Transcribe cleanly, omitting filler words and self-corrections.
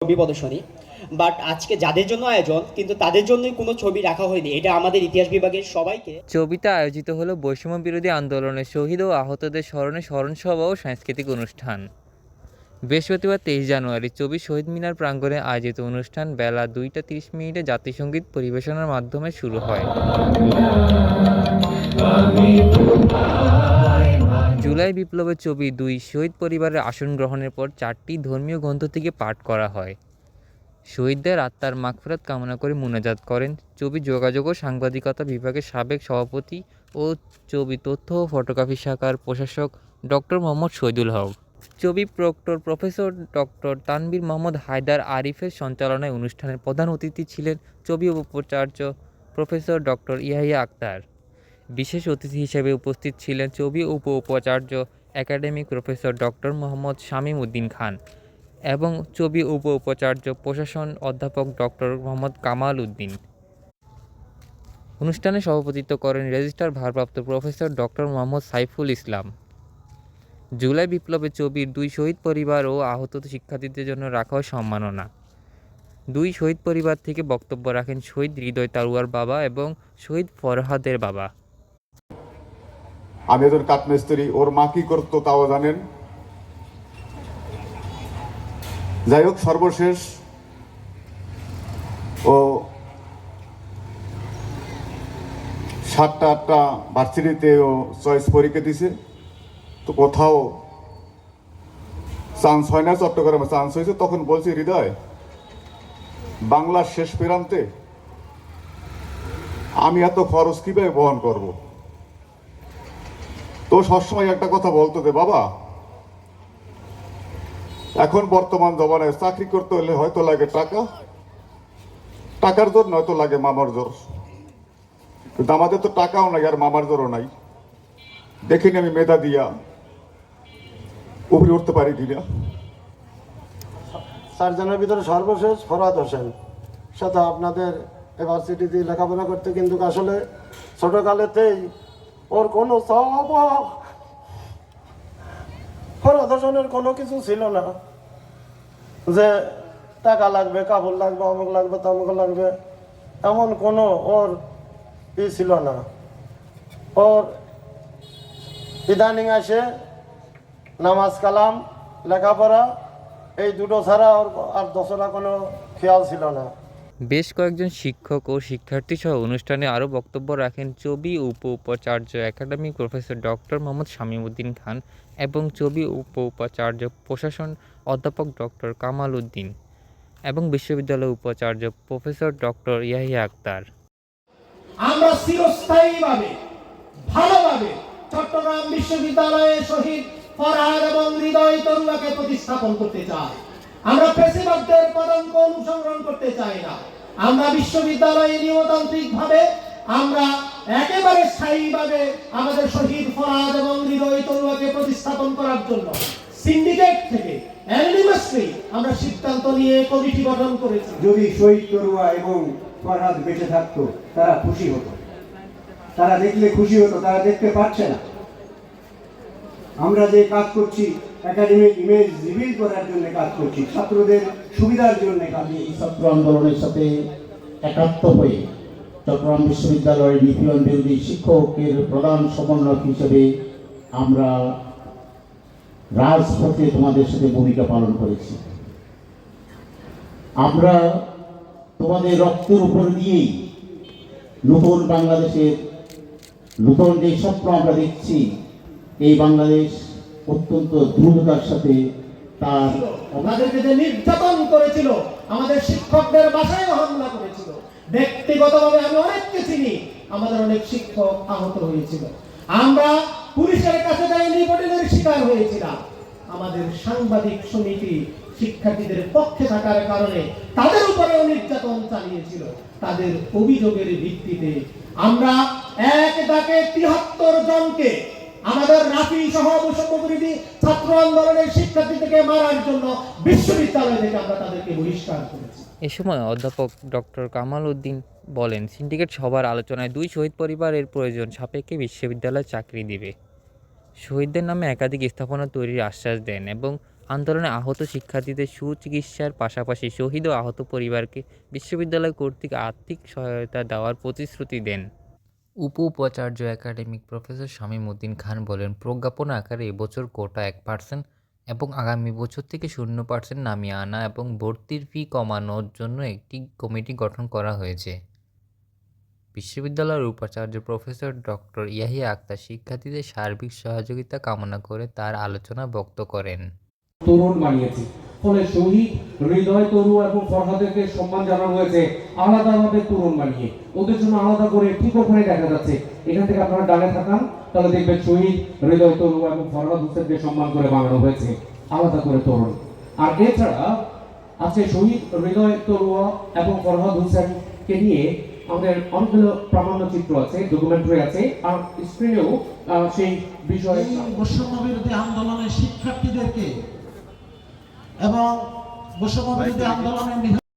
ছবি প্রদর্শনী। বাট আজকে যাদের জন্য আয়োজন কিন্তু তাদের জন্যই কোনো ছবি রাখা হয়নি, এটা আমাদের ইতিহাস বিভাগের সবাইকে। চবিতে আয়োজিত হলো বৈষম্য বিরোধী আন্দোলনে শহীদ ও আহতদের স্মরণে স্মরণসভা ও সাংস্কৃতিক অনুষ্ঠান। বৃহস্পতিবার 23 জানুয়ারি চবি শহীদ মিনার প্রাঙ্গণে আয়োজিত অনুষ্ঠান বেলা 2টা 30 মিনিটে জাতিসংগীত পরিবেশনার মাধ্যমে শুরু হয়। জুলাই বিপ্লবের ছবি দুই শহীদ পরিবারের আসন গ্রহণের পর 4টি ধর্মীয় গ্রন্থ থেকে পাঠ করা হয়। শহীদদের আত্মার মাগফিরাত কামনা করে মোনাজাত করেন চবি যোগাযোগ ও সাংবাদিকতা বিভাগের সাবেক সভাপতি ও চবি তথ্য ও ফটোগ্রাফি শাখার প্রশাসক ডক্টর মোহাম্মদ শহীদুল হক। চবি proctor professor doctor Tanvir Mohammad Haider আরিফের সঞ্চালনায় অনুষ্ঠানের প্রধান অতিথি ছিলেন চবি উপাচার্য প্রফেসর ডক্টর ইয়াহিয়া আক্তার। বিশেষ অতিথি হিসেবে উপস্থিত ছিলেন চবি উপাচার্য academic professor doctor Mohammad Shamim Uddin Khan এবং চবি উপাচার্য প্রশাসন অধ্যাপক ডক্টর মোহাম্মদ কামাল উদ্দিন। অনুষ্ঠানে সভাপতিত্ব করেন রেজিস্ট্রার ভারপ্রাপ্ত প্রফেসর ডক্টর মোহাম্মদ সাইফুল ইসলাম। জুলাই বিপ্লবে চবির দুই শহীদ পরিবার ও আহত শিক্ষার্থীদের জন্য রাখা হয় সম্মাননা। দুই শহীদ পরিবার থেকে বক্তব্য রাখেন শহীদ হৃদয় তালুয়ার বাবা এবং শহীদ ফরহাদের বাবা। আমি একজন কাঠমিস্ত্রি, ওর মা কি করতো তাও জানেন। যাই হোক, সর্বশেষ ও 7টা 8টা ভার্সিটিতে ও চয়েস পরীক্ষা দিছে, তো কোথাও চান্স হয় না। চট্টগ্রামে চান্স হয়েছে। তখন বলছি, হৃদয়, বাংলার শেষ প্রান্তে আমি এত খরচ কিভাবে বহন করব? তো সবসময় একটা কথা বলতো যে, বাবা, এখন বর্তমান জমানায় চাকরি করতে হলে হয়তো লাগে টাকা, টাকার জোর নয়তো লাগে মামার জোর। কিন্তু আমাদের তো টাকাও নাই আর মামার জোরও নাই। দেখিনি আমি মেধা দিয়া উপরে উঠতে পারি কিনা। চারজনের ভিতরে সর্বশেষ ফরহাদ হোসেন, সাথে আপনাদের ইউনিভার্সিটিতে লেখাপড়া করতে, কিন্তু আসলে ছোটকালেতেই ওর কোনো ফরহাদ হোসেনের কোনো কিছু ছিল না যে টাকা লাগবে, কাপড় লাগবে, অমুক লাগবে, তমুক লাগবে, এমন কোনো ওর ছিল না। ওর ইদানিং আসে নামাজ কালাম লেখাপড়া এই দুটো ছাড়া ওর আর দশরা কোনো খেয়াল ছিল না। বেশ কয়েকজন শিক্ষক ও শিক্ষার্থী সহ অনুষ্ঠানে আরও বক্তব্য রাখেন চবি উপাচার্য academic professor doctor Mohammad Shamim Uddin Khan এবং চবি উপাচার্য প্রশাসন অধ্যাপক ডক্টর কামাল উদ্দিন এবং বিশ্ববিদ্যালয় উপাচার্য প্রফেসর ডক্টর ইয়াহিয়া আক্তার। আমরা চিরস্থায়ীভাবে ভালোভাবে চট্টগ্রাম বিশ্ববিদ্যালয়ে শহীদ ফরহাদ এবং হৃদয় তরুয়াকে প্রতিস্থাপন করতে চাই। আমরা পেশিবাদদের পদাঙ্ক অনুসরণ করতে চাই না। আমরা বিশ্ববিদ্যালয়ে নিয়মতান্ত্রিকভাবে আমরা একেবারে স্থায়ীভাবে আমাদের শহীদ ফরহাদ এবং হৃদয় তরুয়াকে প্রতিস্থাপন করার জন্য সিন্ডিকেট থেকে অ্যানিমাসলি আমরা সিদ্ধান্ত নিয়ে কমিটি গঠন করেছি। যদি শহীদ তরুয়া এবং ফরহাদ বেঁচে থাকতো তারা খুশি হতো, তারা দেখলে খুশি হতো, তারা দেখতে পাচ্ছে না। আমরা যে কাজ করছি একাডেমিক ইমেজ রিভিল করার জন্য কাজ করছি, ছাত্রদের সুবিধার জন্য কাজ। এই ছাত্র আন্দোলনের সাথে একাত্ম হয়ে চট্টগ্রাম বিশ্ববিদ্যালয়ের নিপীড়ন বিরোধী শিক্ষকের প্রধান সমন্বয়ক হিসেবে আমরা রাজপথে তোমাদের সাথে ভূমিকা পালন করেছি। আমরা তোমাদের রক্তের উপর দিয়েই নতুন বাংলাদেশের নতুন যে স্বপ্ন আমরা দেখছি, এই বাংলাদেশ অত্যন্ত দ্রুততার সাথে তার আমাদেরকে যে নির্যাতন করেছিল, আমাদের শিক্ষকদের বাসায় হামলা করেছিল, ব্যক্তিগতভাবে আমি অনেককে চিনি, আমাদের অনেক শিক্ষক আহত হয়েছিল। আমরা পুলিশের কাছে যাই নিপীড়নের শিকার হয়েছিলাম। আমাদের সাংবাদিক সমিতি শিক্ষার্থীদের পক্ষে থাকার কারণে তাদের উপরেও নির্যাতন চালিয়েছিল। তাদের অভিযোগের ভিত্তিতে আমরা এক ডাকে ৭৩ জনকে আমাদের রাফি সহ বৈষম্যবিরোধী ছাত্র আন্দোলনের শিক্ষার্থী থেকে মারার জন্য বিশ্ববিদ্যালয় থেকে আমরা তাদেরকে বহিষ্কার করেছি। এ সময় অধ্যাপক ডক্টর কামাল উদ্দিন বলেন, সিন্ডিকেট সভার আলোচনায় দুই শহীদ পরিবারের প্রয়োজন সাপেক্ষে বিশ্ববিদ্যালয় চাকরি দিবে। শহীদদের নামে একাধিক স্থাপনা তৈরির আশ্বাস দেন এবং আন্দোলনে আহত শিক্ষার্থীদের সুচিকিৎসার পাশাপাশি শহীদ ও আহত পরিবারকে বিশ্ববিদ্যালয় কর্তৃক আর্থিক সহায়তা দেওয়ার প্রতিশ্রুতি দেন। উপাচার্য একাডেমিক প্রফেসর শামীম উদ্দিন খান বলেন, প্রজ্ঞাপন আকারে এবছর কোটা 1% এবং আগামী বছর থেকে 0% নামিয়ে আনা এবং ভর্তির ফি কমানোর জন্য একটি কমিটি গঠন করা হয়েছে। বিশ্ববিদ্যালয়ের উপাচার্য প্রফেসর ডক্টর ইয়াহিয়া আক্তার শিক্ষার্থীদের সার্বিক সহযোগিতা কামনা করে তার আলোচনা বক্তব্য করেন। তরুণ বানিয়েছি, ফলে শহীদ, হৃদয় তরু এবং ফরহাদকে সম্মান জানানো হয়েছে আলাদাভাবে তরুণ বানিয়ে, ওদের জন্য আলাদা করে ঠিক ওখানে দেখা যাচ্ছে। এখান থেকে আপনারা ডানে থাকান তাহলে দেখবেন শহীদ, হৃদয় তরু এবং ফরহাদ হোসেনকে সম্মান করে বানানো হয়েছে আলাদা করে তরুণ। আর এছাড়া আজকে শহীদ, হৃদয় তরুয়া এবং ফরহাদ হোসেনকে নিয়ে আমাদের অনেকগুলো প্রামাণ্য চিত্র আছে, ডকুমেন্টারি আছে, আর স্ক্রিনেও সেই বিষয়ে বৈষম্য বিরোধী আন্দোলনের শিক্ষার্থীদেরকে এবং বৈষম্য বিরোধী আন্দোলনের